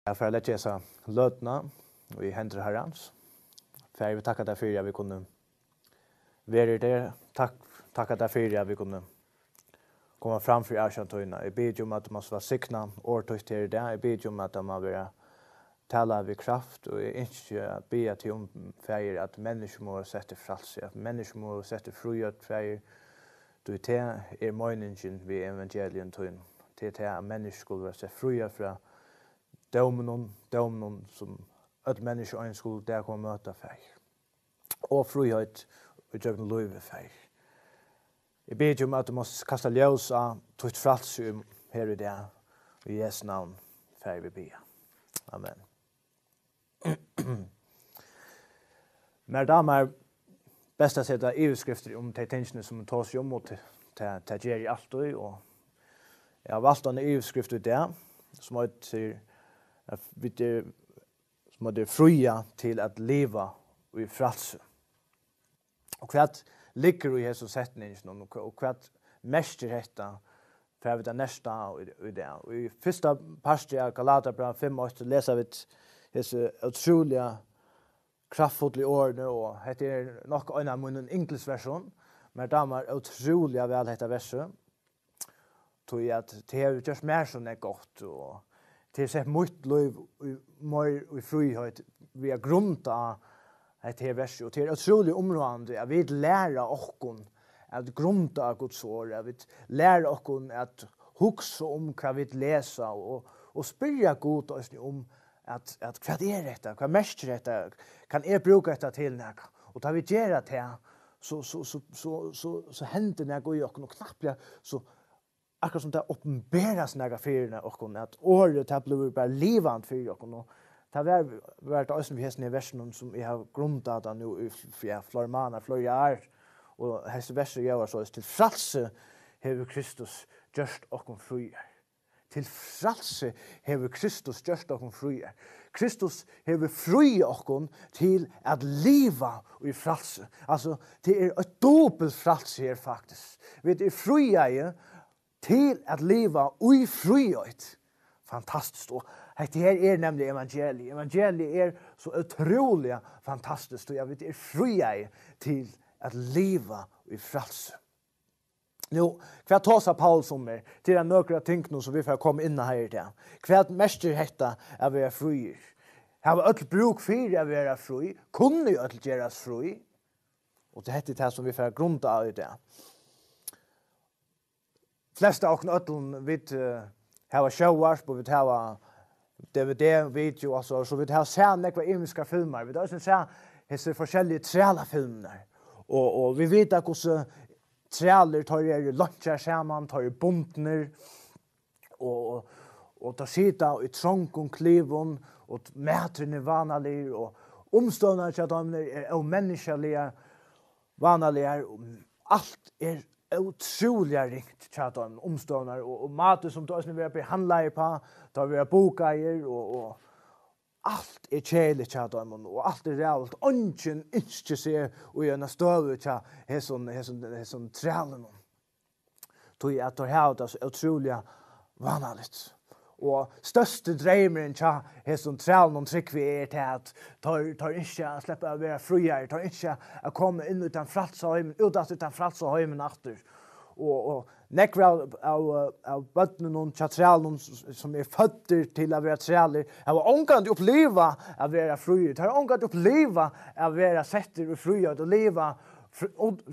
Jag får lägga så lötna och i händer herrans. För vi tackar därför att vi kunde vara där. Tackar därför att vi kunde komma fram för erkänntöjna. Jag ber om att man ska sikna årtøys till det. Jag ber om att man vill tala vid kraft och inte be till om färger att människor må sätta frälse, att människor må sätta frihet färger. Du det är meningen vid evangelien tøyn. Det är att människor skulle sätta frihet från dömen som ett människa en skulle där komma möta färg. Och frihet och jag löve färg. Jag ber om att du måste kasta ljus av ditt frälse här i det. I Jesu namn färg vi be. Amen. Men damer bästa sätta EU-skrifter om de tingene som tar sig om och till ger i allt och jag har valt en EU-skrift ut där som heter som är fria till att leva i frälse. Och vad ligger i Jesus sättningen och vad mäster detta för vi nästa i det. Och i första pastor av Galaterbrevet 5:8 läser vi dessa otroliga kraftfulla ord och det är nog en av min engelskversion men damer otroliga väl detta verset. Tog att det är just mer som är gott och till sett mycket liv mer i frihet vi har grunda att det vers och det är otroligt områdande att vi lära oss att grunda Guds ord att vi lära oss att huxa om vad vi läser och spyrja Gud om att vad är detta vad mest detta kan jag bruka detta till något och tar vi gör det så händer det går ju och knappt så akkurat som det uppenbaras några för och att ordet har blivit bara levande för och det har varit också vi har i versen som jag har grundat nu i flera månader flera år och här versen gör så till frälse har Kristus just och fria. Till frälse har Kristus just och fria. Kristus har fri oss till att leva i frälse. Alltså det är ett dubbelt frälse här faktiskt. Vi är fria till att leva i frihet. Fantastiskt. Och det här är nämligen evangeliet. Evangeliet är så otroligt fantastiskt. Och jag vet är fria till att leva i frälse. Nu, vad tar Paulus om er till en några ting som vi får komma in här i det. Vad mäster detta att vara fri? Har öll bruk för att vara fri? Kunde ju öll göras fri? Och det är det som vi får grunda av i det. Flesta av öll vid har showars på vid har DVD video alltså så vi har sett några engelska filmer. Vi har också sett dessa olika träla filmer. Och vi vet att hur trälar tar ju lunchar samman, tar ju buntner och tar sitta i trångon klivon och mätren är vanliga och omståndarna så att de är omänskliga vanliga och allt är otroliga ringt chat om omståndar och mat som då vi behandlar på tar vi bokajer och allt är kärligt chat om och allt är realt ungen inte ser och en stöv chat är trälen tog att det här är otroliga vanligt och största drömmen chat är som trälen trick vi är till att tar inte att släppa att vara fria tar inte att komma in utan frälshem utan frälshem efter och nekra av bottnen och chatralen som är fötter till att vara träller har ångande uppleva att vara fri har ångande uppleva att vara sätter och fria och leva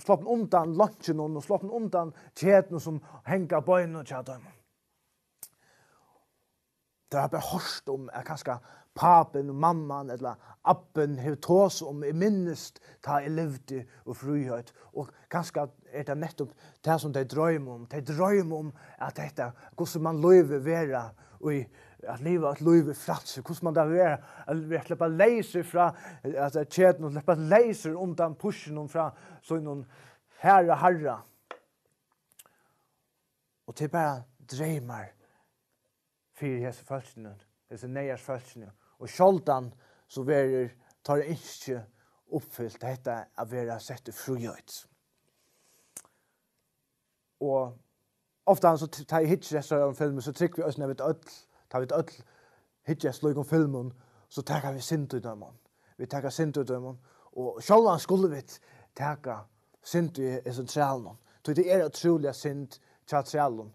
sloppen undan lunchen och sloppen undan tjäten som hänger på en och chatten. Det har bara hörst om kanske papen och mamman eller appen har tås om i minnest ta i levde och frihet och kanske är det nettopp det som de drömmer om. De drömmer om att detta, hur man lever vara och att leva ett liv i frälse, hur man där vara att släppa läser från att tjäten och släppa läser undan pushen och från så någon herra. Och det är bara drömmar för dessa fölkene, dessa nejars fölkene. Och självdan så tar det inte uppfyllt detta att vara sett i frihet. Och ofta så tar jag hit dessa filmer så tycker vi oss när vi tar vi öll hitjes lukon filmen, så tackar vi synd ut dem. Vi tackar synd ut dem, og sjálvan skulle vi taka synd i centralen. Så det är otroligt synd centralen.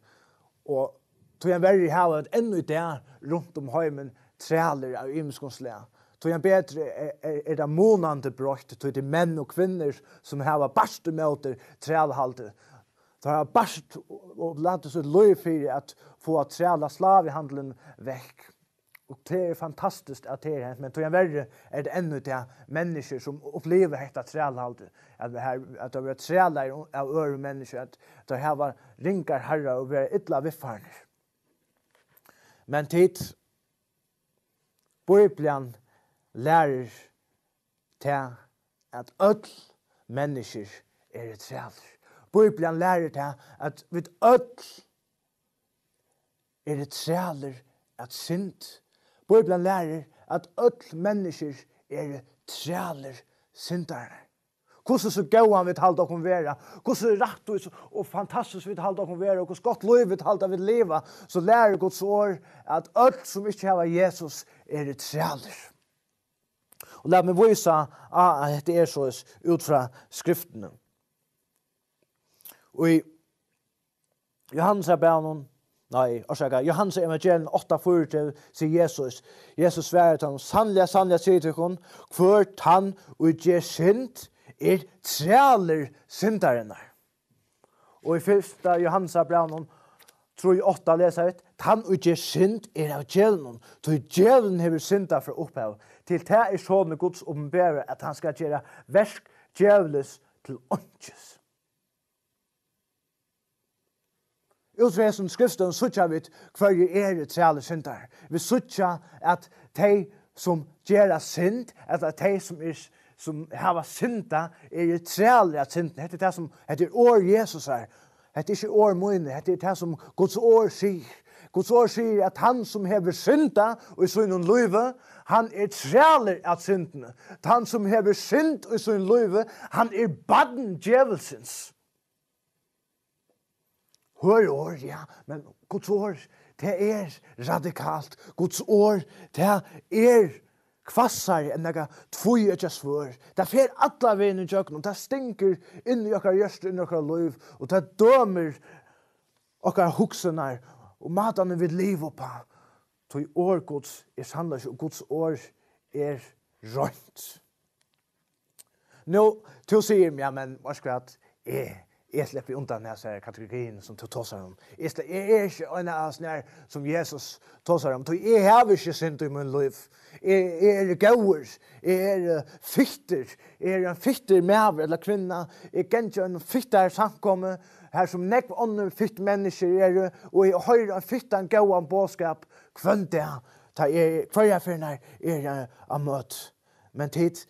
Och tog en verri hava ännu där runt om heimen träler av ymskonsläga. Tog en bättre är det månande brott till de män och kvinnor som har barst emot trälhaltet. Så har barst och låtit sig löj för att få att träla slavehandeln väck. Och det är fantastiskt att det är, men tog en värre är det ännu till människor som upplever detta trälhaltet. Att det har varit trälar av öre människor, att det har varit ringar herrar och varit ytla viffarner. Men tid, Bibeln lærer til at öll mennesker er træler. Bibeln lærer til at vi öll er træler at synd. Bibeln lærer at öll mennesker er træler syndere. Hvordan så gøy vi talte om være, hvordan rett og fantastisk vi talte om være, og hvordan godt liv vi talte vi leva, så lærer Guds ord at alt som ikke har Jesus er træler. Og la meg vise at det er så ut fra skriftene. Og i Johannes evangelium 8:40 sier Jesus svarer til ham, sannelig sier til ham, hvert han og gjør synd, er træler syndarene. Og i 1. Johannes brev 3:8 leser vi, han og gjør synd er av djevelen, så djevelen har synda fra opphav. Til det er sånn Guds åpenbærer at han skal gjøre versk djeveles til åndsjes. Utfra som skriften suttja vi hver er træler syndar. Vi suttja at de som gjør synd, at de som har synda er træler at synden. Det er det som heter år Jesus er. Det er ikke år mine, det er det som Guds år sier. Guds ord sier at han som hever synda og i sin løyve, han er træler at syndene. Han som hever synd og i sin løyve, han er baden djevelsens. Hør år, ja, men Guds ord, det er radikalt. Guds ord, det er kvassare enn nega tvoi etja svør. Det fer alla veien i jøkken, det stinker inn i okkar hjørst, inn i okkar løyv, og det dømer okkar huksenar, og matane vil liv oppa. Tog år Guds er sannlig, og Guds år er rønt. Nå, til sier ja, men varskvært, jeg slipper undan denne kategorien som du tåsar om. Jeg er ikke en av sånne som Jesus tåsar om. Jeg har ikke synd i min liv. Jeg er gauer. Jeg er fitter. Jeg er en fitter med eller kvinna. Jeg er ikke en fitter samkomme. Her som nekv andre fitt mennesker er, og jeg hører en fitter en gauan bådskap. Kvønt det. Hver jeg finner er av møt. Men tid,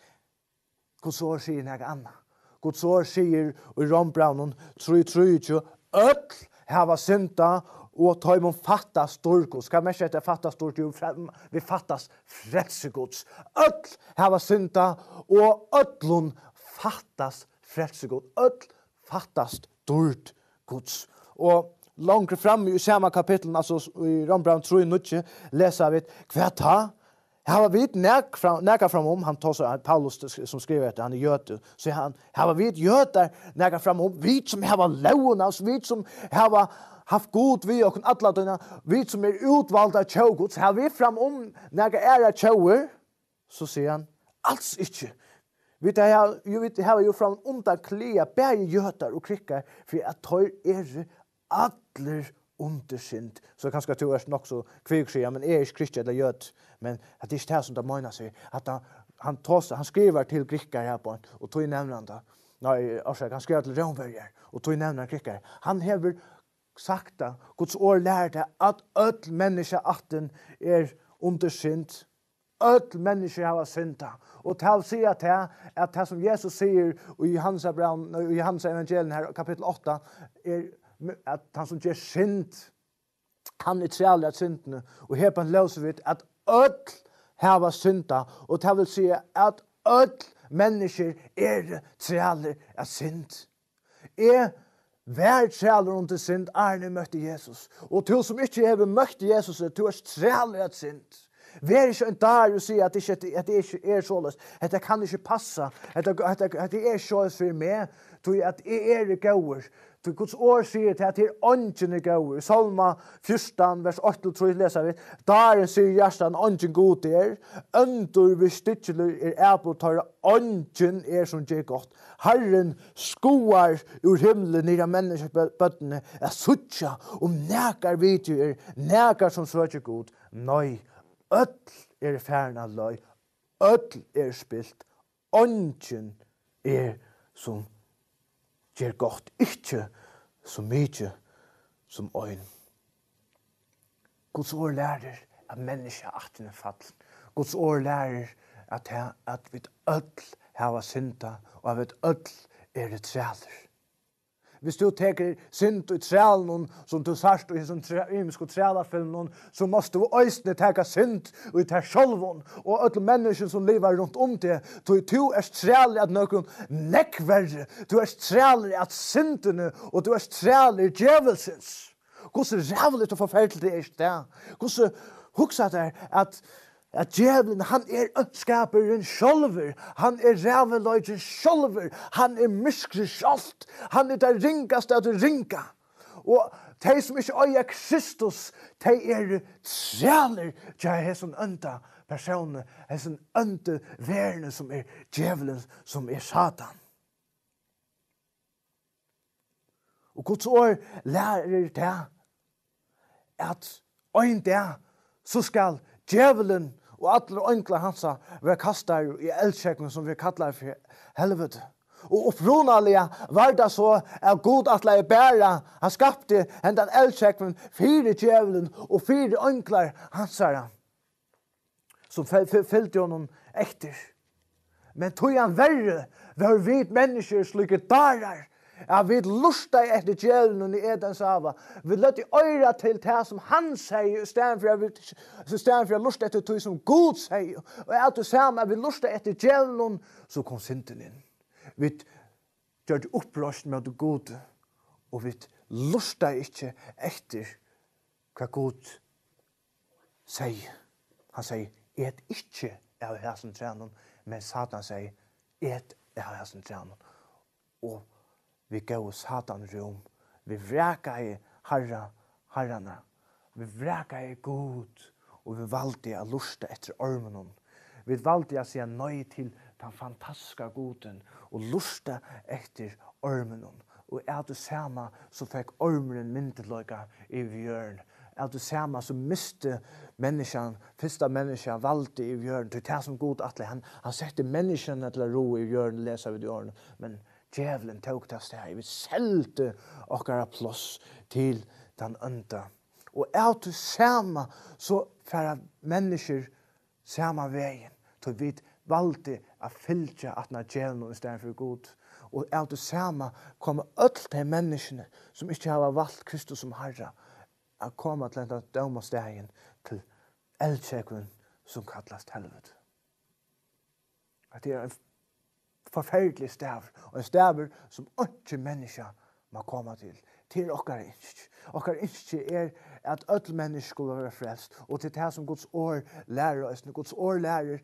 Guds ord sier noe annet. Guds ord sier i Rombraunen 3:23, öll hava synda og taimon fattas storgods. Skal man ikke fattas storgods? Vi fattas frelsegods. Öll hava synda og öllun fattas frelsegods. Öll fattas storgods. Og langt fram i samme kapittel, altså i Rombraunen 3:9, leser vi hva ta? Här var vi näka fram han tar så Paulus som skriver att han är jöte så han var vi jötar näka fram vi som har låna vi som har haft god vi och alla dina vi som är utvalda tjågods har vi fram näka är tjåer så säger han alls inte vi det har ju fram undan klia berg jötar och krickar för att tar är alla undersynd. Så kanskje to er nok så kvikskja, men er ikke kristje eller gjøt. Men det er ikke det som det mener seg. At han skriver til grikker her på, og tog nevner han da. Han skriver til romverger, og tog nevner han grikker. Han har sagt det, Guds ord lærte at öll menneske atten er undersynd. Öll menneske har synda. Og til å si at det som Jesus sier i Johannes evangelium her, kapittel 8, er at han som gjør synd, han er trælig at syndene, og her på en løser vi at öll hava synda, og det vil si at öll mennesker er trælig at synd. Vær trælig under synd, Arne møtte Jesus. Og til som ikke har møtt Jesus, du er trælig at synd. Vær ikke en dag og si at det ikke er såles. At det kan ikke passe. At det er såles for meg. At jeg er gauer. Guds ord sier til at det er ånden er gauer. Salma 14, vers 8-3 leser vi. Der sier hjertan ånden god er. Øndur vi stytjeler er på tar ånden er som gjør godt. Herren skoar ur himmelen nere menneskebøttene er suttja nekar vidtjur, nekar som søker god. Nei, öll er færna løy, öll er spilt, ånden er som gjør godt, ikke så mye som øyn. Guds ord lærer at mennesket atten er fall. Guds ord lærer at vi øll hava synda, og at vi øll er træler. Hvis du teker synd og trælen som du sørst i sånn imisk og trælerfilmen, så måste du øysene teka synd og ta sjølven, og alle mennesker som lever rundt det, du er træler at noen nekkverre, du er træler at syndene, og du er træler djevelsens. Hvordan rævligt og forferdelig det er det? Hvordan huksa det at djevelen, han er skaperen sjølver, han er ræveløyden sjølver, han er myskre sjølt, han er det ringaste av det ringa. Og de som ikke øyer Kristus, de er træler til hessen ønta personer, hessen ønta verene som er djevelen, som er Satan. Og Guds ord lærer det at øyn det, så skal djevelen og alle ønkla hansa var kastet i eldkjekken som vi kallar for helvete. Og opprunalige var det så at god at leie bæra, han skapte hendan eldkjekken fire djevelen og fire ønklar hansara som fyllde honom ekter. Men tog han verre var vi mennesker slike darar. Ja, vi lusta etter djevelen i Edens hava. Vi løtte øyra til det som han sier, i stedet for å lusta etter det som Gud sier. Og alt det samme, vi lusta etter djevelen, så kom synden inn. Vi gjør det opprørst med det gode, og vi lusta ikke etter hva Gud sier. Han sier, et ikke av hessen trænen, men Satan sier, et av hessen trænen. Og vi gav Satan rom. Vi vreka i herrarna. Vi vreka i god. Og vi valgte å lusta etter ormen. Vi valgte å si nøy til den fantastiske goden. Og lusta etter ormen. Og er det samme så fikk ormen myndeløyga i vjørn. Er det samme så miste menneskene, første menneskene valgte i vjørn. Det er det som god atle. Han sette menneskene til å ro i vjørn, leser vi det årene. Men djevelen tok det sted. Vi selte okkara plass til den ønta. Og er det samme så færre mennesker samme veien. Så vi valgte å fylle at når djevelen i stedet for god. Og er det samme kommer alle de menneskene som ikke har valgt Kristus som Herre å komme til denne dømestegen til eldkjekken som kalles helvete. At det er en forferdelig stav, og en stav som ikke mennesker må komme til okkar innskje. Okkar innskje er at alle mennesker skulle være frelst, og til det som Guds ord lærer oss. Guds ord lærer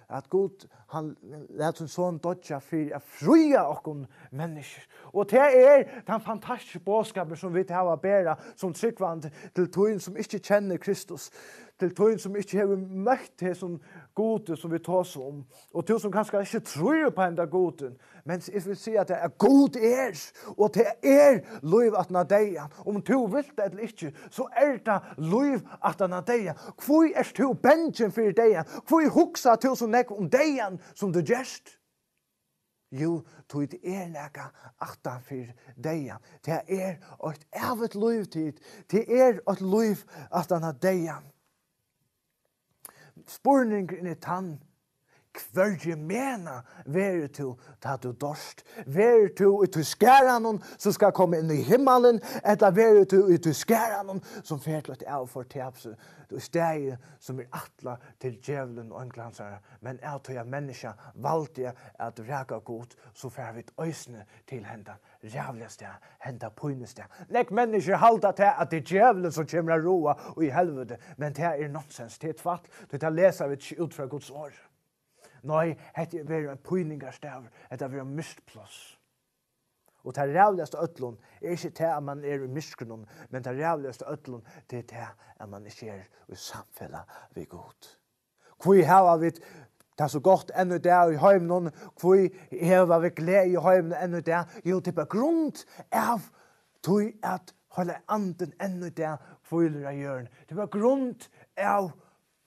at Gud, han lærer sin sånn dødja for å fria okkar mennesker. Og det er den fantastiske bådskapen som vi har å bære som tryggvand til tøyen som ikke kjenner Kristus, til tøyen som ikke har møtt det som gode som vi tar om, og til som kanskje ikke tror på enda goden, men jeg vil si at det er god og det er liv at na deia. Om du vil det eller ikke, så er det liv at na deia. Hvor er du benjen for deia? Hvor huksa du så nek om deia som du gjerst? Jo, tog det er nekka aktan for deia. Det er et evet liv tid. Det er et liv at na deia. Spurningen er tann. Kvarje mena vere tu ta du dorst. Vere tu ut skæranon som skal komme inn i himmelen, eller vere tu ut skæranon som fertlet av for tepse. Du steg som atla til djevelen og englansare, men at jeg menneska valgte at reka god, så fer vi øysene til henda rævligaste, henda pøyneste. Nek mennesker halda til at det er djevelen som kommer av roa og i helvete, men det er nonsens, det er tvatt, det leser vi ikke ut fra Guds år. Nei, det er en pøyningarstav, det er en mistplass. Og det rævligaste ødlån er ikke til at man er i miskunnon, men det rævligaste ødlån det er til at man ikke er i samfellet ved god. Hvor har vi det er så godt ennå der i heimnon, hvor har vi glede i heimnon ennå der? Jo, det er på grunn av at holde anden ennå der kviler av hjørn. Det er på grunn av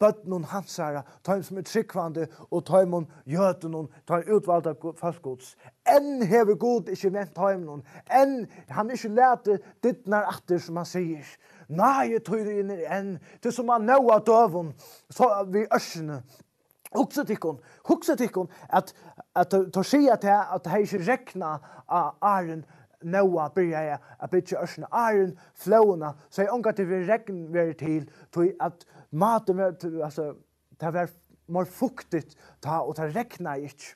bøtten hansara, ta som tryggvande, og ta jøten, ta utvalgte fastgods. Enn hever god ikke vent heimnon, enn han ikke lærte dittnar atter, som han sier. Nei, tøyde inn enn, det som han nå av døven, så vi ørsene. Hugsa tikkun at to sia til at hei ikke rekna av Aren Noa byrja a bytja ørsene Aren flåna, så jeg unga til vi regn veri til at maten altså, det var mer fuktigt ta, og det rekna ikke.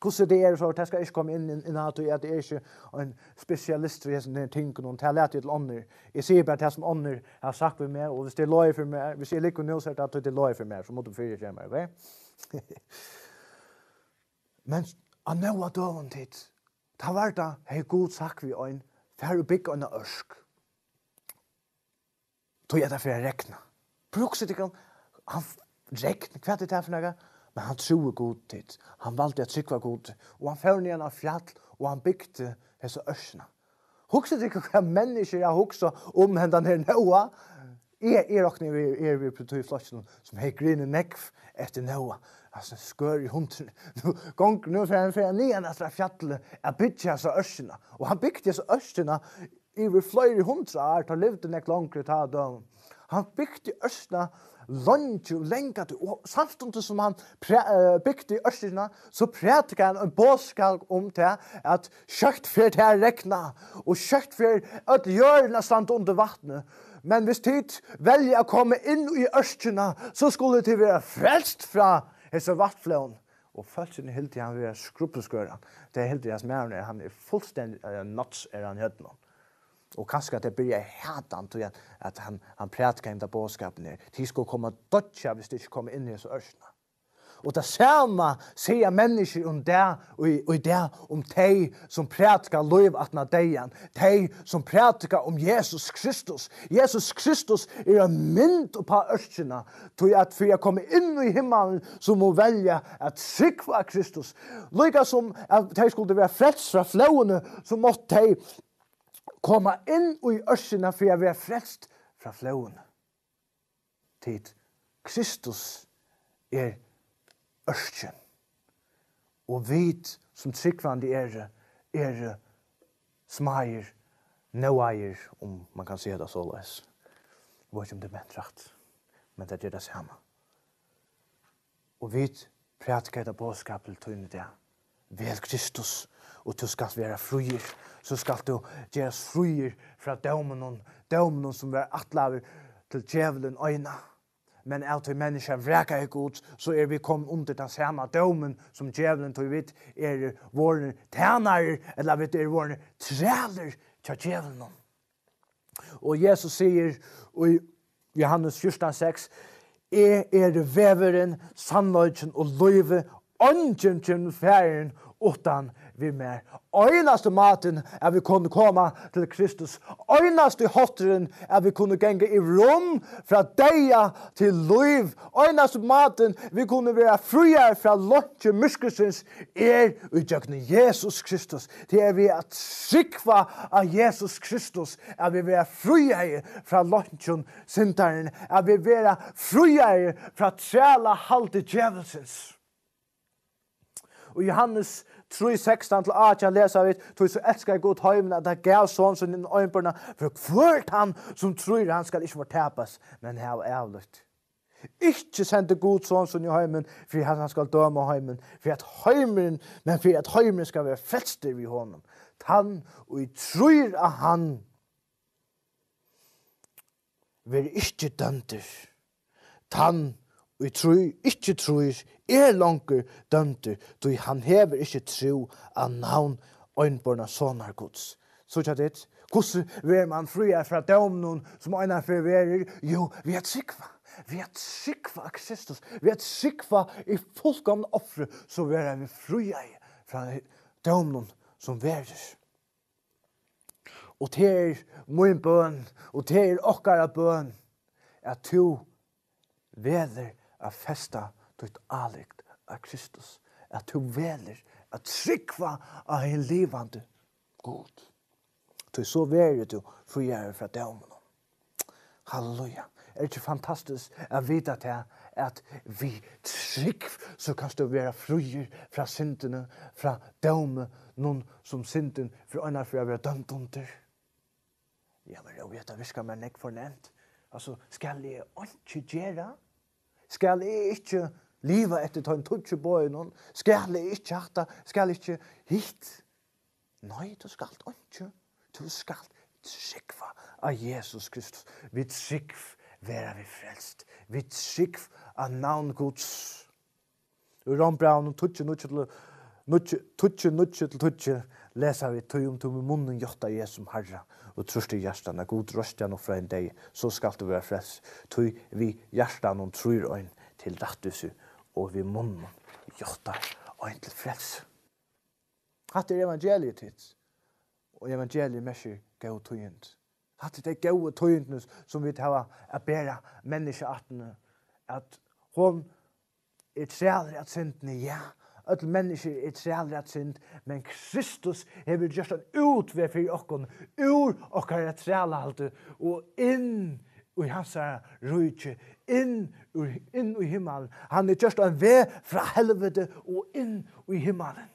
Hvordan det er, så det skal ikke komme inn at det er ikke en spesialist for sånne ting, og det har lært til ånder. Jeg sier bare det som ånder har sagt for meg, og hvis det er lov for meg, hvis jeg liker noe, så er det lov for meg, så må du fyre til meg, ok? Men av noe døven tid, det var det, hei god sagt vi øyn, for å bygge en ørsk. Tog jeg det for å rekne. Brukset ikke han rekne, hva er det for noe? Men han tror god tid. Han valgte at trykva god. Og han fører ned av fjall, og han bygde hese ørsene. Hugsa ikke hva mennesker jeg hugsa om hendan her Noa. Jeg råkner vi på tøyflotjen som hei grine nekv etter Noa. Altså skør i hunden. Nå får han ned etter fjallet. Jeg bygde hese ørsene. Og han bygde hese ørsene i flere 100 år. Da levde nek langere ta døgn. Han bygde ørsene lunge og lenga til, og samtidig som han bygde i ørsene, så prætika han en bådskap om det, at kjøkt for det her rekna, og kjøkt for at hjørne stand under vattnet. Men hvis tid velger å komme inn i ørsene, så skulle det være frelst fra hese vattflån. Og følelsen helt til han vil skruppeskøren. Det er helt til han han er fullstendig nuts han høyden. Og kanskje at det blir hætan til at han prætka inn til bådskapen her. De skulle komme dødja hvis de ikke kommer inn i så ørsene. Og det samme sier mennesker om det, og det om de som prætka liv atna deien. De som prætka om Jesus Kristus. Jesus Kristus er en mynd på ørsene til at for å komme inn i himmelen så må velge at sikva Kristus. Lika som at de skulle være frelst fra flåene, så måtte de komma inn i ørsene for å være frelst fra flåen. Tid. Kristus er ørsken. Og vit som tryggvande er smager, nøeier, om man kan si det så løs. Jeg vet ikke om det er mentrakt, men det er det samme. Og vit prætka det bådskapet til det. Vel Kristus, og du skal være fruer, så skal du gjøres fruer fra dømenen som er atlaver til djevelen øyne. Men av til mennesker vreka er god, så er vi kommet under den samme dømen som djevelen tog vidt er våre tjenere, eller vet er våre træler til djevelen. Og Jesus sier i Johannes 14:6, jeg er veveren, sannløgjen og løyve, ånden til ferien utan vi mer. Øynaste maten er vi kunne komme til Kristus. Øynaste hotteren er vi kunne genge i rom fra deia til liv. Øynaste maten vi kunne være friere fra lønge myskelsens er utjøkne Jesus Kristus. Det er vi at sikva av Jesus Kristus. Er vi være friere fra lønge synderen. Er vi være friere fra træla halte djevelsens. Og Johannes 3:16-18 leser vi, «Tog så elsker jeg god høymen at det gav sånn som din øynbørna, for hvert han som tror han skal ikke fortapes, men have avlytt.» Ikke sendte Gud sånn i heimen, for at han skal døme heimen, men for at heimen skal være frelster ved honom. Han, og jeg tror at han vil ikke dømter. Han, og jeg tror, ikke tror, langer dømter, då han hever ikke tro av navn øynborna sånner Guds. Så ikke det? Hvordan vil man fri fra dømnen som øyne forverer? Jo, vi er trykva. Vi er trykva av Kristus. Vi er trykva i fullkomne offre, så vi er fri fra dømnen som verer. Og til min bøn, og til okkara bøn, at du veler av festa ditt alikt av Kristus. At du veler at trykva av en livande God. Så så verer du friere fra dømen. Halleluja. Er det ikke fantastisk å vite at vi trykv, så kan du være frier fra syndene, fra dømen, noen som synden, for øyne for å være dømt under. Ja, men jeg vet at vi skal være nekk fornænt. Altså, skal jeg ikke gjøre? Skal jeg ikke liva etter ta en tutsi boi noen? Skal jeg ikke hata? Skal jeg ikke hit? Nei, du skal ikke. Du skal trykva av Jesus Kristus. Vi trykv være vi frelst. Vi trykv av navn Guds. I Rombraun, tutsi leser vi tøy om munnen gjotta Jesus Herre og trøst i hjertan av god røstjan og fra en dag, så skal du være frelst. Tøy vi hjertan og tror øyn til rettelse, og vi munnen gjotta øyn til frelst. Hatt evangeliet tids. Og evangeliet mesjer gau tøyent. Hatt det gau tøyentene som vi tar å bære menneskeartene, at hon træler at syndene, ja, alle mennesker træler at synd, men Kristus har gjort en utvei for okkon, ur okkara trælehalte, og inn i hans rujtje, inn i himmelen. Han har gjort en vei fra helvete og inn i himmelen.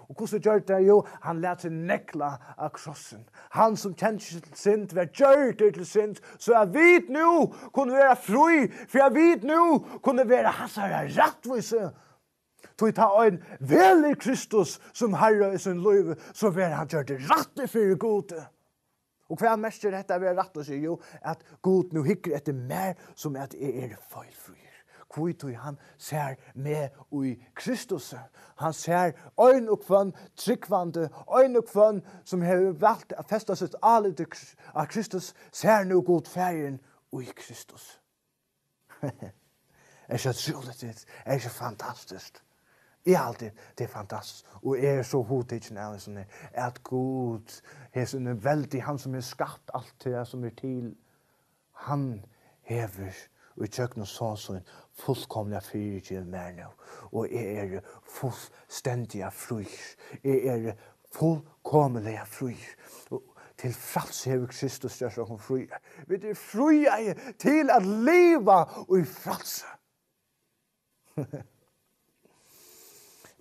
Og hvordan gjør det? Jo, han lät seg nekla av krossen. Han som kjenner til synd, var gjør det til synd, så jeg vet nå kunne være fri, for jeg vet nå kunne være hans rettvise. Tog ta en vel i Kristus som Herre i sin liv, så vil han gjøre det rette for gode. Og hva mest er dette ved rett å si? Jo, at God nå hikker etter mer som at jeg feilfri. Hvor han ser med i Kristus. Han ser øyn og kvann, tryggvande, øyn og kvann som har valgt å feste sitt alle av Kristus, ser nå god ferien i Kristus. Er ikke troligt det? Er ikke fantastisk? Alltid det er fantastisk. Og så hotikken av sånn at Gud er sånn veldig, han som har skapt alt det som er til, han hever og tjøkken sånn fullkomlig fyrtjel mer nå. Og jeg fullstendig fri. Jeg fullkomlig fri. Til frals hever Kristus gjør seg fri. Vi er fri til å leve og i fralse.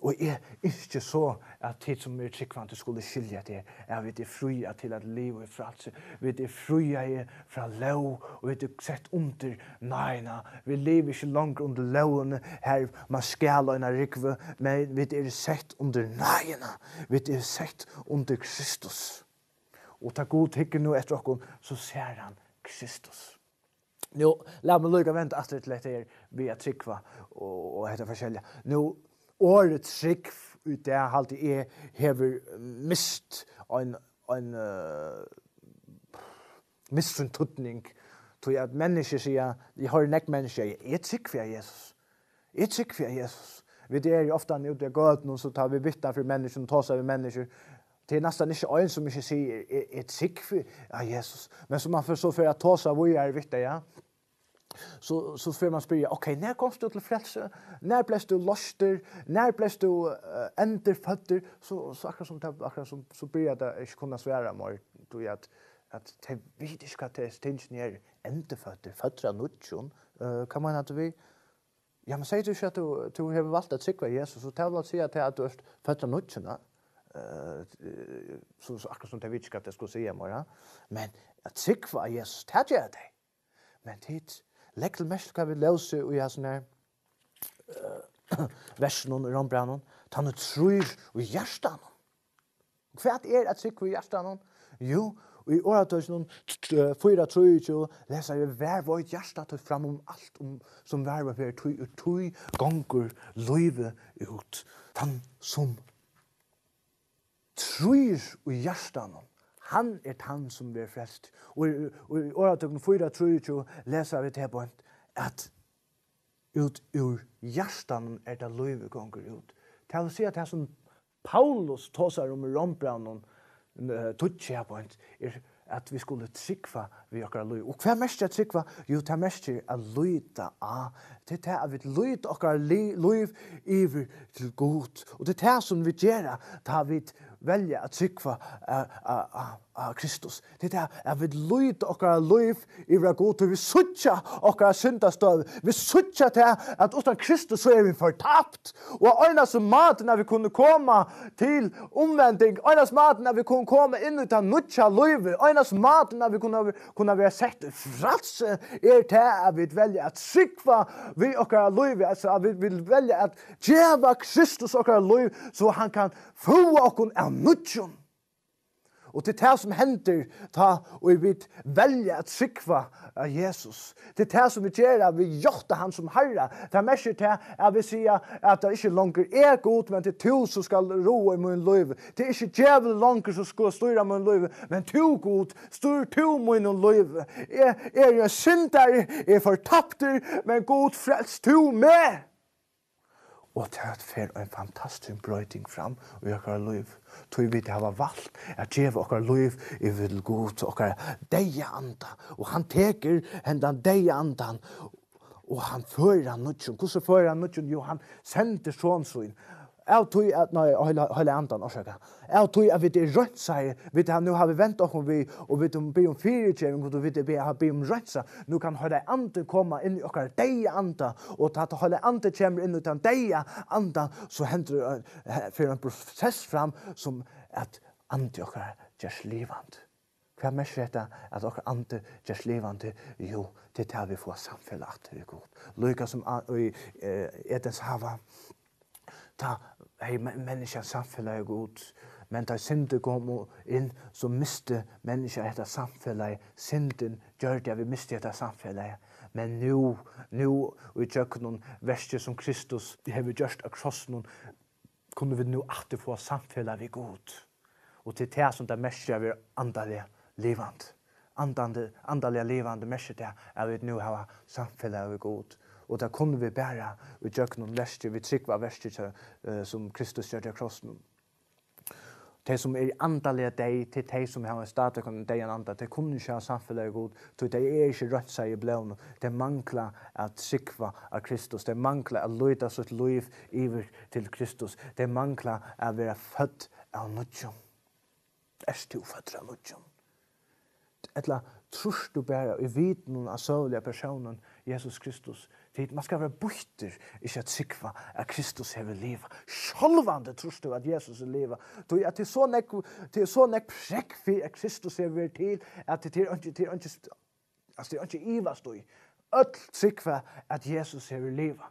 Og jeg ikke så at tid som er tryggvante skulle skilja det. Vi er fria til at leve i fralse. Vi er fria fra lov, og vi er sett under næna. Vi lever ikke langt under lovene her, man skal en rikve, men vi er sett under næna. Vi er sett under Kristus. Og ta god hikker nå etter oss, så ser han Kristus. Nå, la meg lykke vente at det lett vi er tryggva og heter forskjellige. Nå, årets trygg ut det alltid hever mist en missuntutning til at mennesker sier, jeg har nekk mennesker, jeg trygg for Jesus. Jeg trygg for Jesus. Vi er jo ofte ute i gøten, så tar vi bytta for mennesker, og tar seg ved mennesker. Det er nesten ikke en som ikke sier, jeg trygg for Jesus. Men som man så for å ta seg hvor jeg vitt det, ja. Så får man spørre, ok, når kom du til frelse? Når ble du loster? Når ble du enderføtter? Så akkurat som så blir det ikke kunne svære meg, at det vet ikke hva det tingene er enderføtter, føtter av nødtjon. Hva mener du vi? Ja, men sier du ikke at du har valgt å trykke Jesus, så det vil si at du er føtter av nødtjon, så akkurat som det vet ikke hva det skulle si meg, ja. Men at trykke av Jesus, det gjør det. Men tid, Legg til mest hva vi løser og jeg sånn her versen og rombrannen. Han tror og hjertan. Hva at sikre i hjertan? Jo, og i åretøysen 4:23 leser vi hver vårt hjerte fram om alt som hver var for tøy ganger løyve ut. Han som tror i hjertan, han han som blir frelst. Og i åretøysen 4:23 leser vi til på at ut ur hjertan det løyve ganger ut. Det vil si at det som Paulus tåsar om i rombrannen tutsi point at vi skulle trykva vi okkar løy. Og hva mest er trykva? Jo, det er mest er løyta av. Det er at vi løyta okkar løy iver til god. Og det er det som vi gjør da vi velger at trykva av Kristus. Det er at vi løyta okkar løy iver av god. Vi suttja okkar syndastøv. Vi suttja til at utan Kristus så er vi fortapt. Og øyne som maten vi kunne komme til omvending. Øyne som maten vi kunne komme inn i den nutja løyve. Øyne som maten vi kunne være sett frelse til at vi velger at trykva vi okkar løyve. Altså at vi vil velge at djeva Kristus okkar løyve så han kan få okkar av nutjon. Og det er det som hender ta og vi velger at trykva av Jesus. Det er det som vi gjør at vi gjør han som herre. Det er mest til at vi sier at det ikke langer er god, men det er to som skal ro i min liv. Det er ikke djevel langer som skal styre min liv, men to god styr to min liv. Jeg er en synder, jeg fortapter, men god frelst to med. Og det er en fantastisk brøyting fram i okkar liv. Tog vi det var valgt at gjeva okkar liv i vil god okkar deia anda. Og han teker hendan deia andan og han fører han nutjon. Hvordan fører han nutjon? Jo, han sender sånn. Jeg tog at, hele andan, orsaka. Jeg tog at vi rødt seg, nå har vi vent okkur vi, og vi be om fyrirkjering, og vi be om rødt seg. Nå kan hele ande komme inn i okkar deia anda, og at hele ande kommer inn i den deia anda, så hender det en prosess fram som at ande okkar gjørs livand. Hva er mest dette at okkar ande gjørs livand? Jo, det er vi får samfellet til god. Lykke som i Edens hava, ta människan samfellet er god, men da synden kom inn, så miste människan dette samfellet. Synden gjør det at vi miste dette samfellet. Men nu i tjøkken verset som Kristus har vi gjort av krossen, kunne vi nu alltid få samfellet vi god. Og til det som det mest er vi andelig livand. Andelig livand mest er at vi nu har samfellet vi god. Og da kunne vi bære og gjøre noen verster, vi trykva verster som Kristus gjør til krossen. De som er andalige deg, til de som har stadig deg en andre, de kunne ikke ha samfunnet god, så de er ikke rødt seg i blåene. De mangler at trykva av Kristus, de mangler at løyda sitt liv iver til Kristus, de mangler at være født av nødjon. Er du født av nødjon? Etla trus du bare i viten av sørlige personen Jesus Kristus. Man skal være bytter, ikke at sikva at Kristus hever livet. Sjølvande trus du at Jesus er livet. Det er så nek prekk for at Kristus hever til, at det er ikke ivast du. Öll sikva at Jesus hever livet.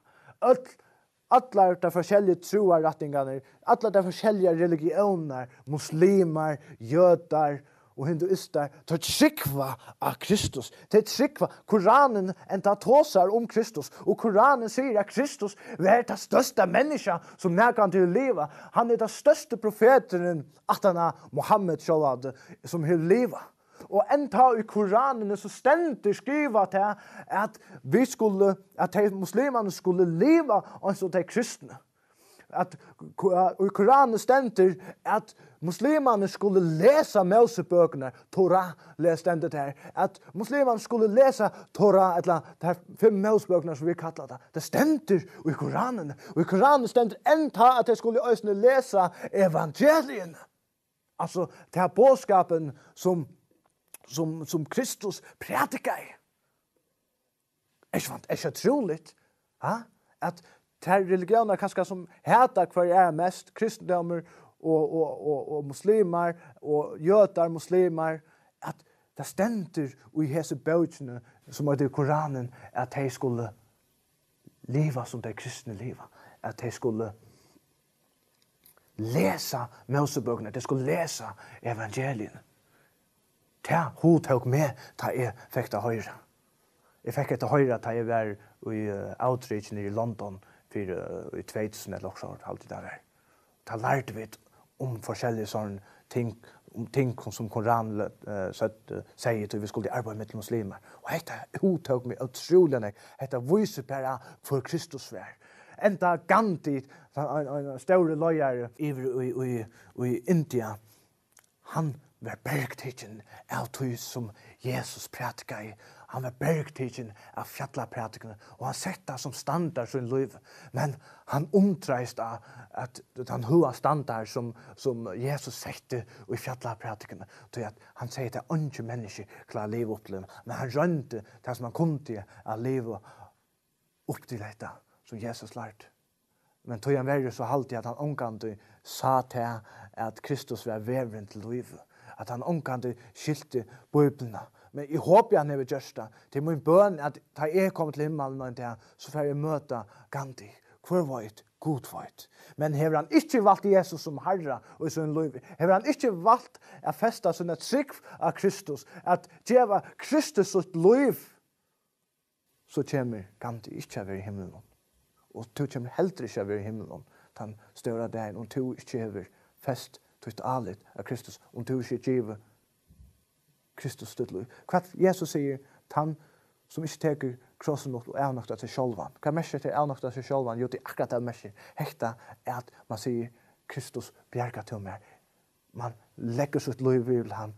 Alla de forskjellige troarretningarna, alla de forskjellige religioner, muslimer, jødar, og hinduister, tar trykva av Kristus. Det trykva. Koranen enda tåsar om Kristus. Og Koranen sier at Kristus er det største menneska som nærkan til livet. Han er det største profeteren at han er Mohammed Shalad som har livet. Og enda i Koranen så stendig skriva til at muslimene skulle leva som de kristne. At i Koranen stender at muslimene skulle lese Mosebøkene, Torah stender der, at muslimene skulle lese Torah, eller de 5 Mosebøkene som vi kallar det. Det stender i Koranen. Og i Koranen stender enda at de skulle også lese evangelien. Altså, det er bådskapen som Kristus prædikar. Er ikke troligt? At ter religioner kanskje som heter hver er mest, kristendommer og muslimer, og jøder muslimer, at Det stender i hese bøkene som er det Koranen at de skulle leva som de kristne leva. At de skulle lesa Mosebøkene, de skulle lesa evangelien. Det hun tok med da jeg fikk det høyre. Jeg fikk det høyre da jeg var i outreach i London i 2000 eller også, alltid det var. Da lærte vi om forskjellige sånne ting, om ting som Koran sier til vi skulle arbeide med muslimer. Og dette hun tok meg utrolig nek. Dette viser bare for Kristus vær. Enda Gandhi, en større løyer i India, han var bergtidgen av tog som Jesus prætika i. Han var bergtidgen av fjallapratikene, og han sett det som standard sin liv. Men han omtreist av at han hua standard som Jesus sette i fjallapratikene. Han sier at andre mennesker klarer liv opp til dem, men han rønte det som han kunne av livet opp til dette som Jesus lærte. Men tog han verre så alltid at han omgående sa til at Kristus var veveren til livet. At han omgående skilte Bibelen. Men jeg håper han har gjort det. Det er min bøn at da jeg kommer til himmelen og det, så får jeg møte Gandhi. Hvor veit, god veit. Men har han ikke valgt Jesus som herre og sin liv? Har han ikke valgt å feste sin trygg av Kristus? At gjøre Kristus sitt liv? Så kommer Gandhi ikke over i himmelen. Og du kommer heller ikke over i himmelen. Den større dagen, om du ikke over fest til alit av Kristus, om du ikke giver Kristus sitt liv. Hva Jesus sier, han som ikke teker krossen opp og avnokta til sjølvan. Hva mesjer til avnokta til sjølvan? Jo, det er akkurat det mesjer. Hekta er at man sier Kristus bjerga til meg. Man legger sitt liv i ham.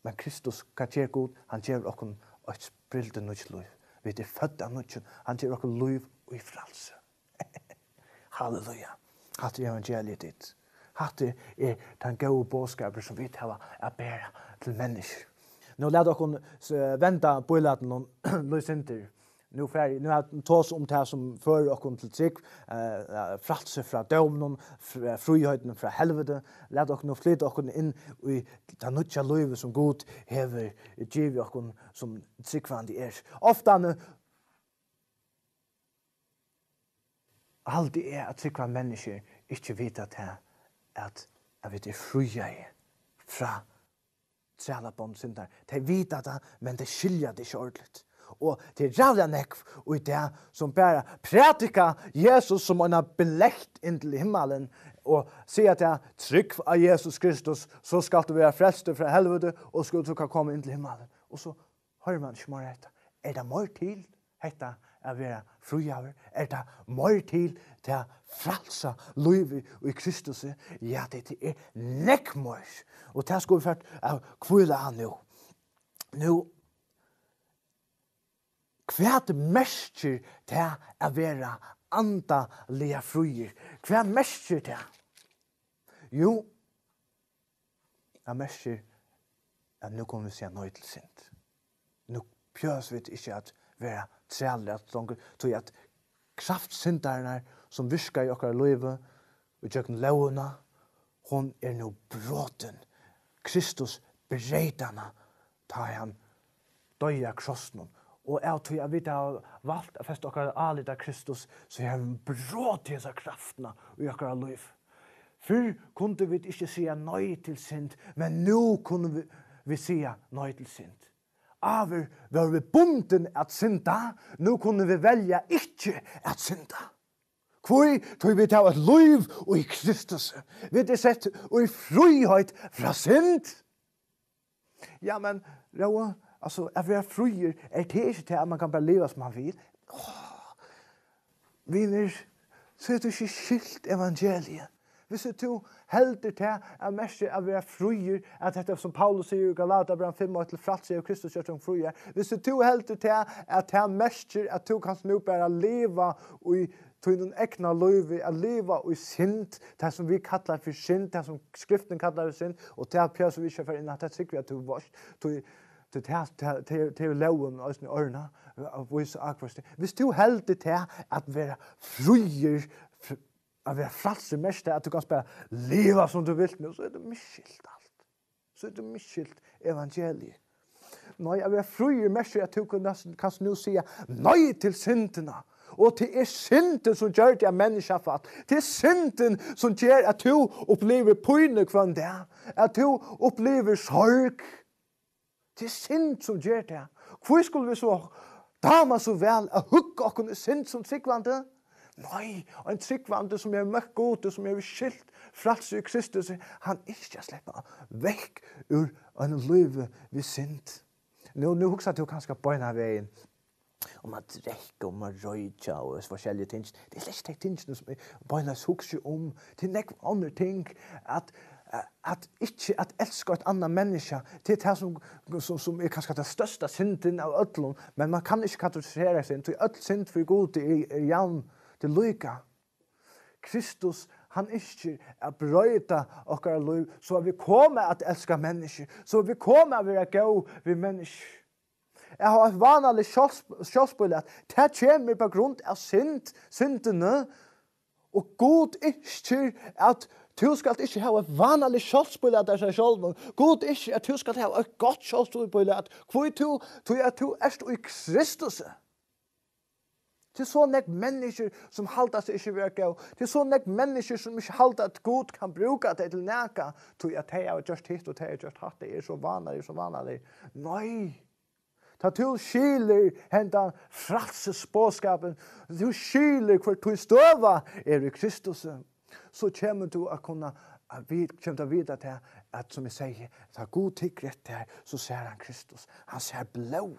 Men Kristus, hva gjør god? Han gjør okken et sprilde nytt liv. Vi er født av nytt. Han gjør okken liv og i frelse. Halleluja. Hatt er evangeliet ditt. Hatt er den gode bådskaper som vi tar å bære til mennesker. Nå lær dere vente på ilaten og løsinter. Nå har jeg tås om det som fører dere til trygg, frelse fra dømmen, friheten fra helvete. Lær dere nå flytte dere inn i det nødja livet som Gud hever givet dere som tryggvandig er. Ofte alltid er at tryggvandige mennesker ikke vet at vi er frie fra trælabånd synder. De vet det, men de skiljer det ikke ordentligt. Og det er rævlig nekv og det som bare prætika Jesus som han har belegt inn til himmelen og sier at det er trygg av Jesus Kristus, så skal du være frelst fra helvete og skal du kan komme inn til himmelen. Og så hører man ikke mer etter. Er det mer til dette å være frujaver? Er det mer til å frelse livet i Kristus? Ja, det er nekkmør. Og det skal vi først kvile han nå. Nå, hva mestjer til å være andalige fruer? Hva mestjer til? Jo, jeg mestjer at nå kommer vi se nøy til sint. Nå pjøs vi ikke at være trællig, at kraftsynderne som virker i okkar livet, og gjøkken lovene, hon er nå bråten. Kristus bereidene tar han døye krossen. Og jeg tror jeg vet har valgt å feste okkar alit av Kristus, så jeg har brått disse kraftene i okkar liv. Før kunne vi ikke si nei til synd, men nå kunne vi si nei til synd. Aver var vi bunden at synda, nå kunne vi velge ikke at synda. Hvor tog vi til et liv i Kristus? Vi er sett i frihet fra synd. Ja, men Roa, altså, at være frier er det ikke til at man kan bare leve som man vil. Viner, så er det ikke skilt evangeliet. Hvis du helder til at mest av være fruer, at dette som Paulus sier i Galaterbrevet 5, til frelse av Kristus gjør som fruer. Hvis du helder til at det mest at du kan nå bare leve i din egna liv, at leve i synd, det som vi kallar for synd, det som skriften kallar for synd, og det er som vi ikke får inn at det sikker vi at du var til loven og i ørene, hvis du helder til at være fruer, att vara frälst mest att du kan bara leva som du vill nu, så är det misskilt allt. Så är det misskilt evangeliet. Nei, jeg vil fri mest at du kan nu si nei til syndene. Og det synden som gjør det menneska fatt. Det synden som gjør at du opplever pøyne kvann det. At du opplever sorg. Det synd som gjør det. Hvor skulle vi så dama så vel å hugga okkur synd som tryggvande? Nei, en tryggvande som møtt god, som skilt frelse i Kristus, han ikke slipper vekk ur en liv vi synd. Nu husker jeg til kanskje bøyna veien om at drekke, om at røyja og forskjellige ting. Det slett ikke tingene som bøyna husker om. Det nekk andre ting at elska et annet menneske, det det som kanskje det største synden av ødlom, men man kan ikke kategorisere synd, til ødl synd for god jevn til lyka. Kristus, han ikke brøyta okkar liv, så vi kommer at elska mennesker, så vi kommer at være gå ved mennesker. Jeg har et vanlig kjølspøylig at det kommer på grunn av syndene, og god ikke at du skal ikke ha et vanlig kjølspøylig at det er selv. God ikke at du skal ha et godt kjølspøylig at hvor du er i Kristus. Det er så nek mennesker som halter seg ikke virker. Det er så nek mennesker som ikke halter at Gud kan bruke det til næka. Til at jeg har gjort hitt og jeg har gjort hatt. Det er så vanlig. Nei. Ta du skiler hendan frelsesbåskapen. Du skiler hvor du støva i Kristus. Så kommer du å kunne vite til at, som jeg sier, ta god tikkrett her, så ser han Kristus. Han ser blå.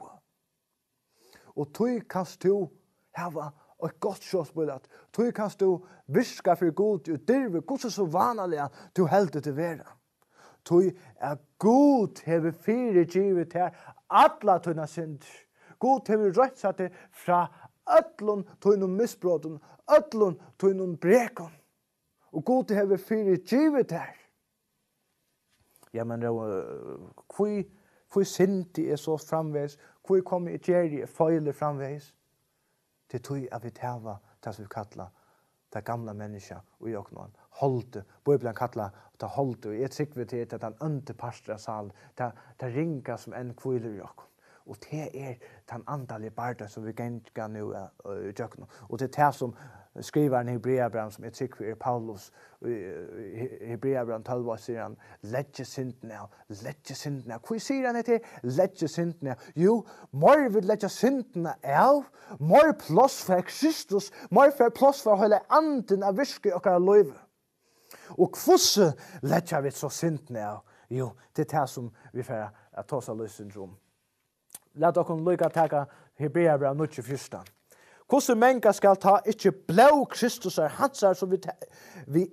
Og du kan du hava et godt kjøsbullet. Du kan du viska for god, og dirve god så vanlig at du helder til vera. Du er god hever fire givet her, atla tunna synd. God hever rødt satt det fra ötlun tunna misbrotten, ötlun tunna brekon. Og god hever fire givet her. Ja, men hvor syndi er så framveis, hvor kommer i gjerri feile framveis. Det tog at vi tæva det som vi kallar det gamla menneska og i oknån. Holde, Bibelen kallar det holde, og jeg trykker til at den øntepastra sal, det ringa som en kviler i oknån. Og det den andalige barda som vi gengar nu i oknån. Og det det som skrivaren i Hebreabran som jeg trykker Paulus, i Hebreabran 12 sier han, letje synden av. Hvor sier han det? Letje synden av. Jo, more vil letje synden av, more plass for Kristus, more for plass for hele anden av virke og liv. Og hvordan letje vi så synden av? Jo, det det som vi får ta oss av løssyndrom. La dere lykke til Hebreabran 9:14. Hvordan mennesker skal ta ikke blå Kristus er hansar som vi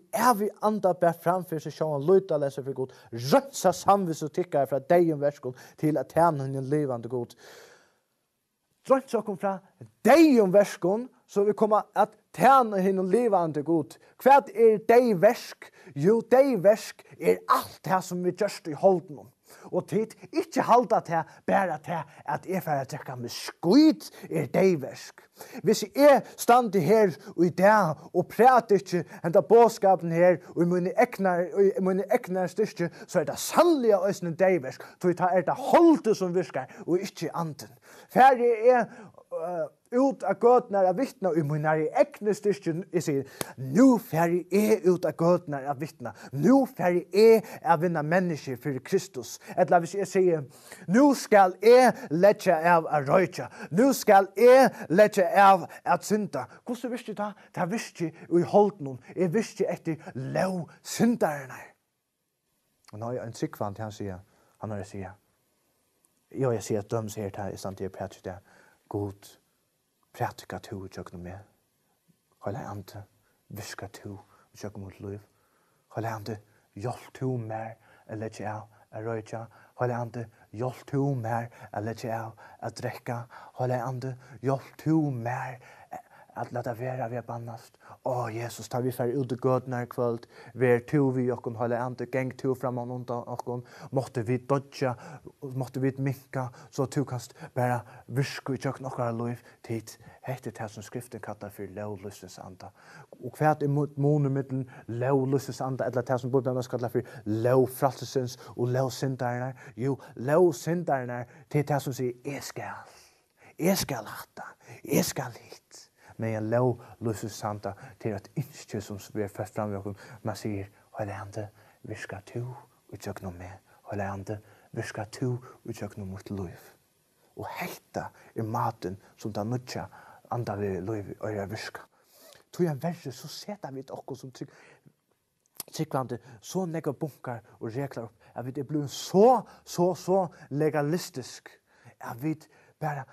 anda bær framfor seg sjåen løyta leser for god, rønsa samvis og tikkar fra deg verskål til at tjene en levande god. Rønsa kom fra deg verskål så vi kommer at tjene en levande god. Hva deg versk? Jo, deg versk alt det som vi gjørst i holden om. Og tid ikke halda til bare til at jeg får trekke med skuid deiversk. Hvis jeg stande her og i dag og prater ikke enda båskapen her og i mine ekner styrke, så det sannlige øsne deiversk. Så det holdet som virker og ikke anden. Ferdig ut av gøtene av vittna og i mine ekne styrke, jeg sier, nu ferdig ut av gøtene av vittna. Nu ferdig av vinna mennesker for Kristus. Eller hvis jeg sier, nu skal letja av a røyja. Nu skal letja av at synda. Hvordan visste det? Det visste i holden. Jeg visste etter lov syndarene. Og nå en sikkvant, han sier, jeg sier at døms her til, i stand til å prate det, god, pratika tu i tjøkken med. Hold ante, viska tu i tjøkken mot liv. Hold ante, hjelp tu mer, eller ikke av, røyja. Hold ante, hjelp tu mer, eller ikke av, drekka. Hold ante, hjelp tu mer, at lata vera vi bannast. Jesus, tar vi fer ut i gøtnar kvöld, ver to vi okkon holde ante, geng to framan undan okkon, måtte vi dodja, måtte vi minka, så tu kast bara virsku i tjøkken okkara liv, tid, hette det som skriften kallar for lovløses anda. Og hva er moner mittelen lovløses anda, eller det som Bibelen kallar for lovfrelsesens og lovsyndarna? Jo, lovsyndarna, det er det som sier, jeg skal hatta, jeg skal hit. Men en lovløses anda til et innskje som vi er først fram i okken, man sier, holde ande, virka to, utjøk noe med, holde ande, virka to, utjøk noe mot liv. Og hetta er maten som da nødja anda vi liv og er virka. Tror jeg verre, så setter vi okkur som tryggvande, så nega bunkar og regler opp, at vi er blevet så legalistisk, at vi bara,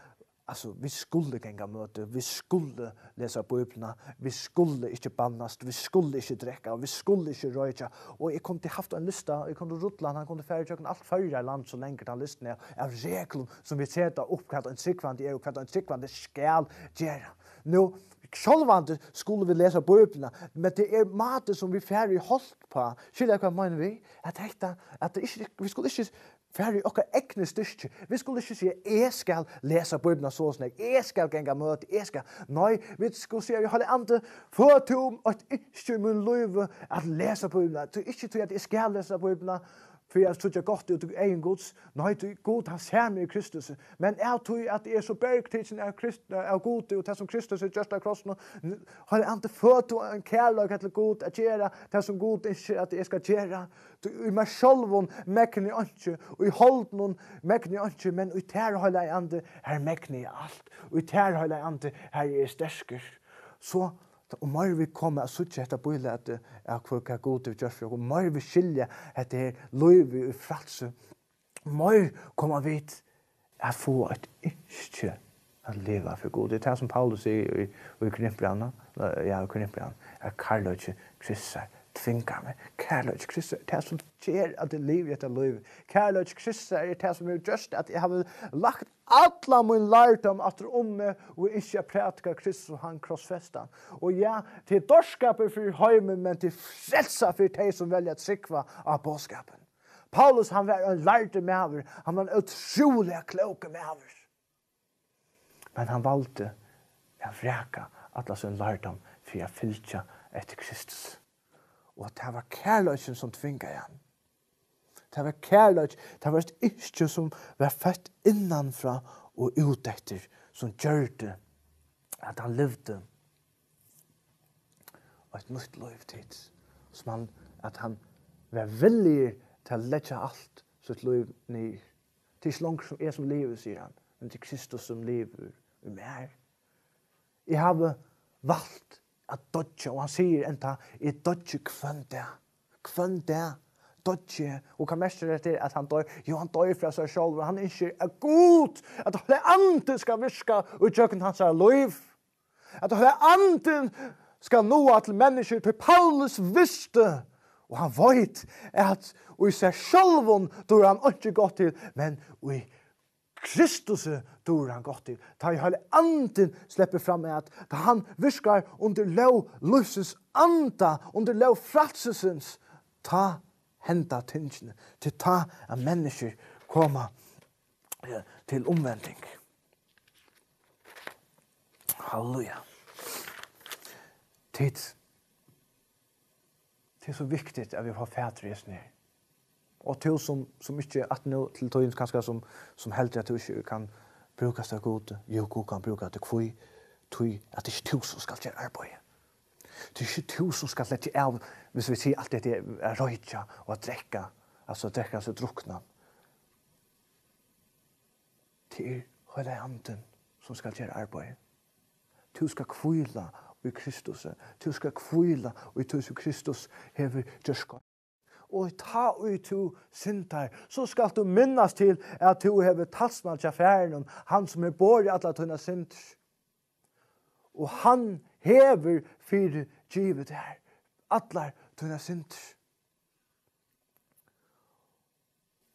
alltså, vi skulle gänga möte, vi skulle läsa biblarna, vi skulle inte bannast, vi skulle inte dräcka, vi skulle inte röja. Och jag kunde haft en lista, jag kunde Rutland, han kunde färdig allt förra land så länge den listan av regler som vi sätter upp vad en tryggvande är och vad en tryggvande skall göra. Nu, självande skulle vi läsa biblarna, men det är maten som vi färdig hållt på. Skilja vad menar vi? Att vi skulle inte färdig okkar ekne styrke. Vi skulle ikke si, jeg skal lese Bibelen så snakk, jeg skal genga møte, jeg skal. Nei, vi skulle si, jeg hadde andre for om at ikke min liv at lese Bibelen. Ikke til at jeg skal lese Bibelen, for jeg tror ikke godt ut av egen gods. Nei, til God, han ser meg i Kristus. Men jeg tror at jeg er så bergtidsen av god, og det som Kristus er gjørst av krossen, har jeg ikke fått en kærløk til God at gjøre, det som God ikke at jeg skal gjøre. I meg selv mekken i ikke, og i holden mekken i ikke, men i tær har jeg andre, her mekken i alt. Og i tær har jeg andre, her er stersker. Så, og mer vi kommer og suttje etter bøylet at hva god det gjør for, og mer vi skilje etter liv i frelse, mer kommer vi at få et ikke at leve for god. Det er det som Paulus sier i Korinthbrevet, at Karløyke kristser tvingar meg. Kærløyke kristser er det som gjør at det liv etter liv. Kærløyke kristser er det som gjør just at jeg har lagt alla min lærdom at meg og ikke prætka Kristus og han krossfestan. Og ja, til dårskaper for heimen, men til frelsa for de som velger at sikva av bådskapen. Paulus, han var en lærde maver. Han var en utrolig kloke maver. Men han valgte å vreka alla sin lærdom for å fylja etter Kristus. Og det var kærløyken som tvinga igjen. Det var kærløyk, det var et ikke som var født innanfra og utetter, som gjør det at han levde et nytt liv som at han var villig til å legge alt sitt liv ned. Det er ikke langt som jeg som lever, sier han, men det er Kristus som lever i meg. Jeg har valgt at dodge, og han sier enda, jeg dodge kvann det, dodge, og hva mest er det at han dør? Jo, han dør fra seg selv, og han ikke er god, at det andre skal virke og gjøre hans liv. At det andre skal nå til mennesker til Paulus visste, og han vet at i seg selv dør han ikke godt til, men i Kristus dør han godt til. Da hele anden slipper fram med at da han virker under lov livsens anda, under lov frelsesens, ta henta tingene, til ta at mennesker kommer til omvending. Halleluja. Det er så viktig at vi har fædresen her. Og til som ikke at nå til tøyen kanskje som heldig at du ikke kan bruke det gode. Jo, god kan bruke det kvøy. At det ikke du som skal gjøre arbeid. Det er ikke du som skal lette av, hvis vi sier alt det er røyja og drekka, altså drekka seg drukna. Det er hele anden som skal gjøre arbeid. Du skal kvøyla i Kristus. Du skal kvøyla i tusen Kristus hever gjørskap. Og ta ut to syntar, så skal du minnas til at du hever talsmann til affæren, han som er bor i alle tunna syntar. Og han hever fyrir givet her, alle tunna syntar.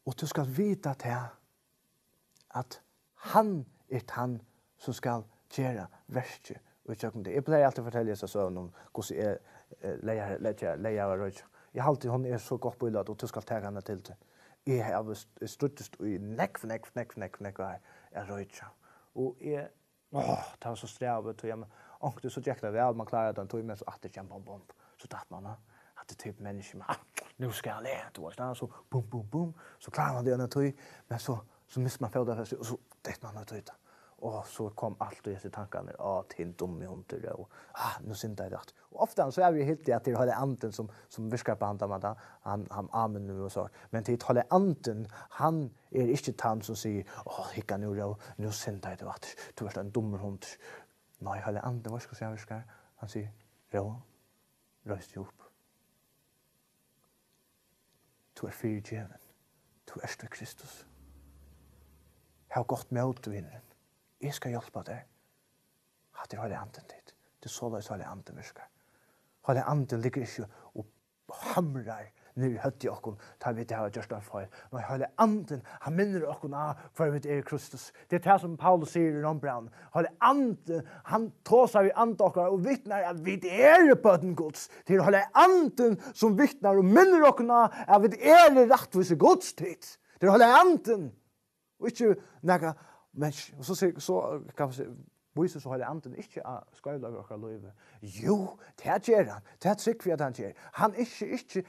Og du skal vite til at han er han som skal gjøre verket Och jag blir alltid fortälja så om hur leia röj. Jag har alltid hon är så gott på att du ska ta henne till det. Jag har struttest i neck är röj. Och det var så strävet och och det så jäkla väl man klarar den tog med så att det kämpar bomb. Så tatt man att det typ människa nu ska jag lära då så boom så klarar man det när tog men så missar man för det så det man har tagit. Och så kom allt och dessa tankarna till dum i hunter och nu synd det rätt. Och ofta så är vi helt att det har det anden som viskar på han amen nu och så. Men till hålla anden han är inte tant som säger hicka nu synd det rätt. Du är en dum hund. Nej, hålla anden vad ska jag viskar. Han säger röst upp. Du är fyrtjäven. Du är Kristus. Ha gott med vinnaren. Jag ska hjälpa dig. Att det håller anden dit. Det så där så håller anden viskar. Håller anden ligger inte och hamrar ner i hött i okon. Tar vi det här just en fel. Men håller anden, han minner okon för vi är Kristus. Det är det som Paulus säger i Rombrand. Håller anden, han tåsar vi andokar och vittnar att vi är böden Guds. Det håller anden som vittnar och minner okon att vi är rättvisa Guds tid. Det håller anden. Och inte näga men så kan man säga visst så håller anden inte skövla och löve. Jo, det gör han. Det trick för att han gör. Han inte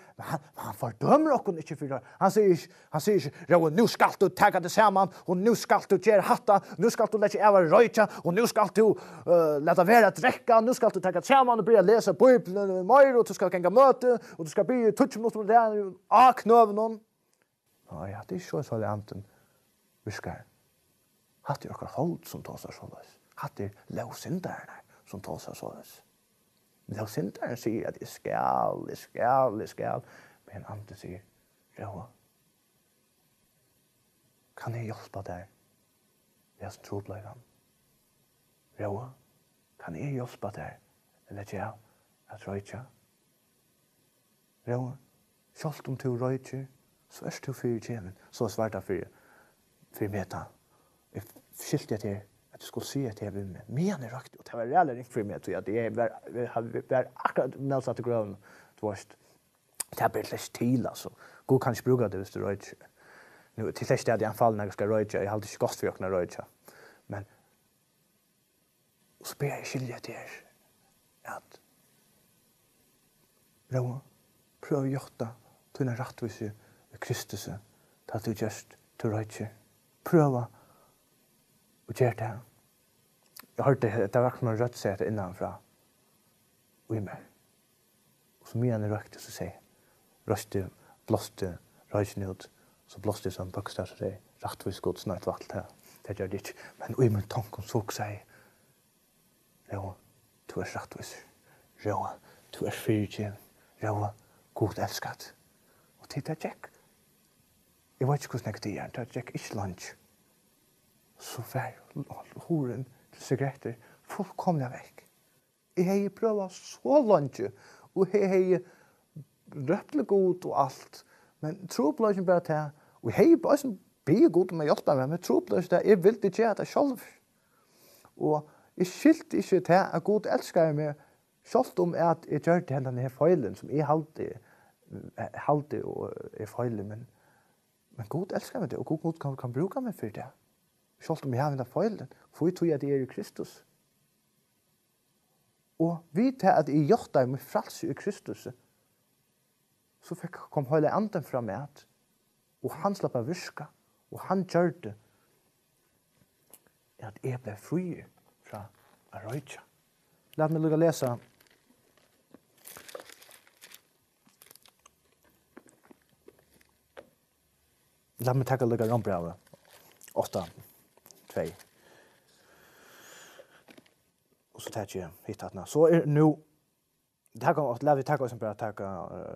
han fördömer och inte för det. Han säger "Ro, nu ska du ta det samman och nu ska du göra hatta, nu ska du lägga över röja och nu ska du låta vara dricka, nu ska du ta det samman och börja läsa Bibeln mer och du ska gänga möte och du ska be touch mot där knövnon. Ja, det är så håller anden viskar. Hatt det okkar hold som tåsar sådant. Hatt det lovsyndarna som tåsar sådant. Lovsyndarna säger att det skall. Men anden säger, Roa, kan jag hjälpa dig? Jag som tror på han. Roa, kan jag hjälpa dig? Eller jag att röjtja? Roa, självt om du röjtjer, så är du för tjejen. Så svarta för meta. Skilt jag till att du skulle se att jag vill med. Men är rakt och det var realer inte för mig att det var akkurat nedsatt i grön. Det är bara lätt till alltså. God kan inte bruka det hvis du röjt. Nu till sist är det en fall när jag ska röjt. Jag har alltid gott för att kunna röjt. Men så ber jag skilja till er att Roa, prøv å gjøre til en rettvise i Kristus til du just til røyt. Prøv å gjøre det. Jeg hørte det var som en rødt seg innanfra og i meg. Og så mye han røykte, så sier røyste, blåste, røysen ut, så blåste som bøkstad, så sier rettvis god snart valt her. Det gjør det ikke. Men i min tanke så sier Roa, du er rettvis. Roa, du er fyrtjen. Roa, god elskat. Og til det tjekk. Jeg vet ikke hvordan jeg det er. Det tjekk ikke lunch. Så var horen til sigaretter fullkomlig vekk. Jeg har prøvet så lunch. Og jeg har røptelig god og alt. Men trobløsjen bare til. Og jeg har bare som blir god om jeg hjelper meg. Men trobløsjen der, jeg vil ikke gjøre det selv. Og jeg skilte ikke til at god elsker meg. Selv om at jeg gjør det denne feilen som jeg halte og er feilen, men god elsker meg det, og god kan bruke meg for det. Selv om jeg har denne feilen, for jeg tror at jeg er i Kristus. Og vet at jeg gjør det med frelse i Kristus, så kom hele anden fra meg, og han slapp av virke, og han gjør det, at jeg ble fri fra Arøyja. Lad meg lukka lesa Lad meg takka lukka Rombrauet 8:2. Og så tar jeg hit atna. Så er nu lad vi takka som bare takka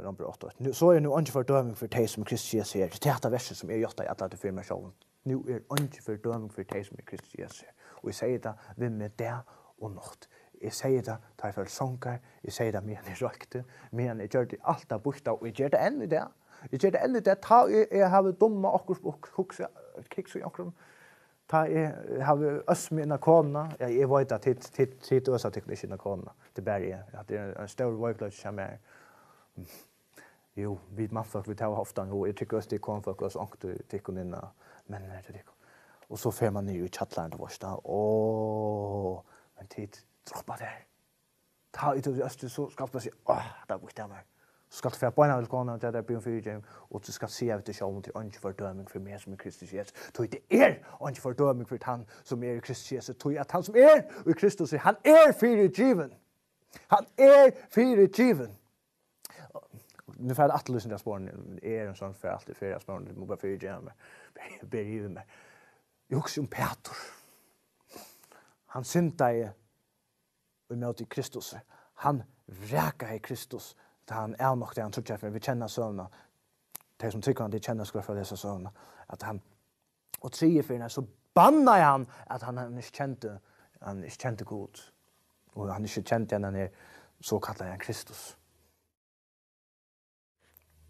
Rombrauet 8. Så er nu ikke fordøming for de som Kristus Jesus er. Det er dette verset som er gjort i alle til firma sjålen. Nu er ikke fordøming for de som Kristus Jesus er. Og jeg sier det vi med det og nått. Jeg sier det, tar jeg for sånger, jeg sier det men jeg røkte, men jeg gjør det alt av borta, og jeg gjør det enn i det. Jeg gjør det enn i det, jeg har dumme akkurat og kikser i akkurat. ta har vi öss med kona. Jag vet att det också att det inte kona. Det bara att det är en stor workload som är. Jo, vi mannfolk vi tar ofta och jag tycker att det kommer folk oss och tycker in men det. Och så får man ner i chatland och så. Men tid droppa där. Ta ut av öst så ska man se där går det mer. Så ska det på en av kona där på för James och så ska se ut det show mot inte fördömning för mig som är Kristus Jesus. Tog det inte fördömning för han som är Kristus Jesus. Tog att han som är i Kristus han är frigiven. Han är frigiven. Nu får jag att lyssna på spåren är en sån för alltid för jag spåren det måste bara frigiven mig. Beriven mig. Jag också om Peter. Han synta i möte Kristus. Han räkar i Kristus. Han är nog det han tror jag för vi känner såna. Det som tycker han det känner ska för dessa såna att han och säger för när så bannar han att han inte kände Gud. Och han inte kände när han är så kallad Kristus.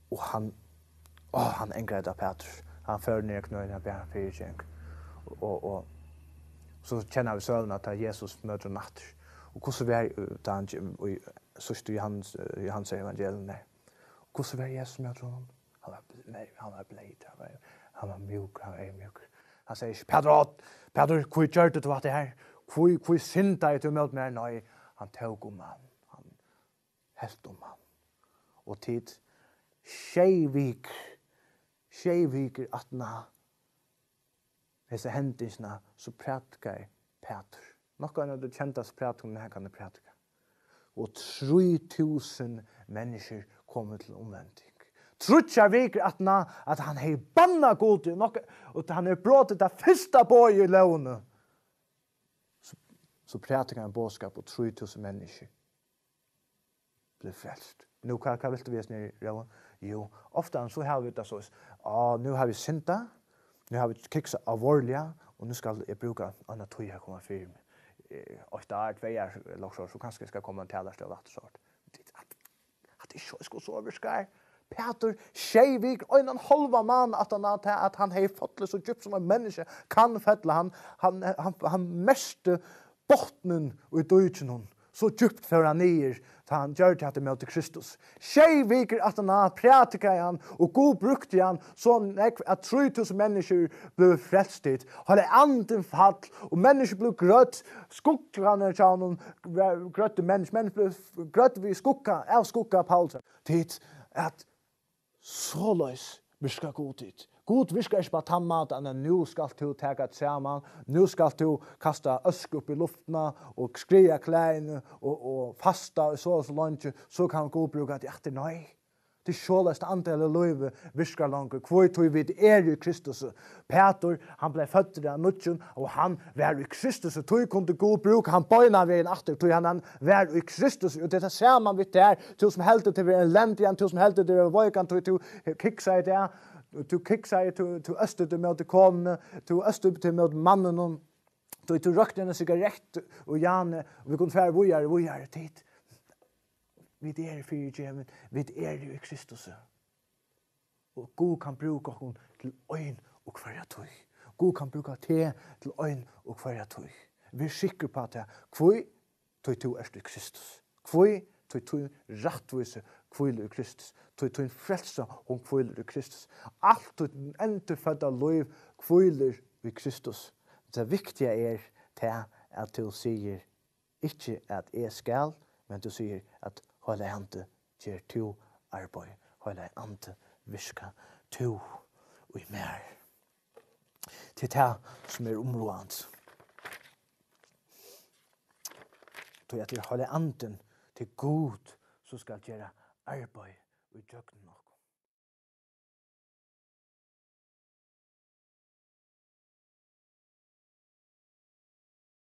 Och han ängrar Petrus. Han för ner knöna på fyrjänk. Och så känner vi sövna att Jesus möter natt. Och hur så var han och så Johans evangelium där. Hur så var Jesus möter honom? Han var blid. Han var mjuk, han var mjuk. Han säger, Peter, hur gör du vad det här? Hur synda du möter mig? Nej, han tog om han. Han helt om han. Och tid Tjejviker att dessa händelserna så pratkar Peter. Något av det käntas pratkar här kan det pratka. Och 3000 människor kommer till omvändning. Trutjar viker att han har banna god och han har brottet det första boj i lånet. Så pratkar en bådskap och 3000 människor blir frälst. Nu kan vill du visa ner i Jo, ofta så har vi det så. Nu har vi synda. Nu har vi kixat alvorliga och nu ska jag bruka andra tog jag komma för mig. Och där 2 år lockshore så kanske ska komma till alla ställen så att det är så överskär. Peter Shavik och en halva man att han har fått det så djupt som en människa kan fälla han meste bottnen och döden så djupt för han ner så han gör det att det möter Kristus. Tjejviker att han pratikar han och god brukte han så att 3000 människor blev frälst dit. Hade anden fall och människor blev grött. Skuggarna sa honom grötte människor blev grött vid skugga Paulus. Det att så lös viskar god dit. God viskar inte bara tammat att nu ska du ta ett samman, nu ska du kasta ösk upp i luften och skria kläderna och fasta och så långt så kan God bruka det nej. Det självaste antalet löv viskar långt kvoi vid i Kristus. Peter han blev född av nutchen och han var i Kristus och tog kunde God bruka han böjna vägen efter tog han var i Kristus och det ser man vid där till som helt till en ländjan till som helt till vågan till kicksa där to kicksa to öster till möte kon to öster till möte mannen och to rökte en cigarett och Jan vi kunde färd vi är tid. Vi är för Jemen, vi är i Kristus. Och God kan bruka hon till ögon och kvarja tog. God kan bruka te till ögon och kvarja tog. Vi är sikre på att kvoi tog är i Kristus. Kvoi tog rättvise kvoi i Kristus. Tog frälsa om kvoi i Kristus. Allt tog ändfödda liv kvoi i Kristus. Det viktiga är att du säger inte att jag skall, men du säger att hålla ante ger to arbete. Hålla ante viska to och mer. Till det som är områdande. Då jag till hålla anten till god så ska göra arbete och dögn nog.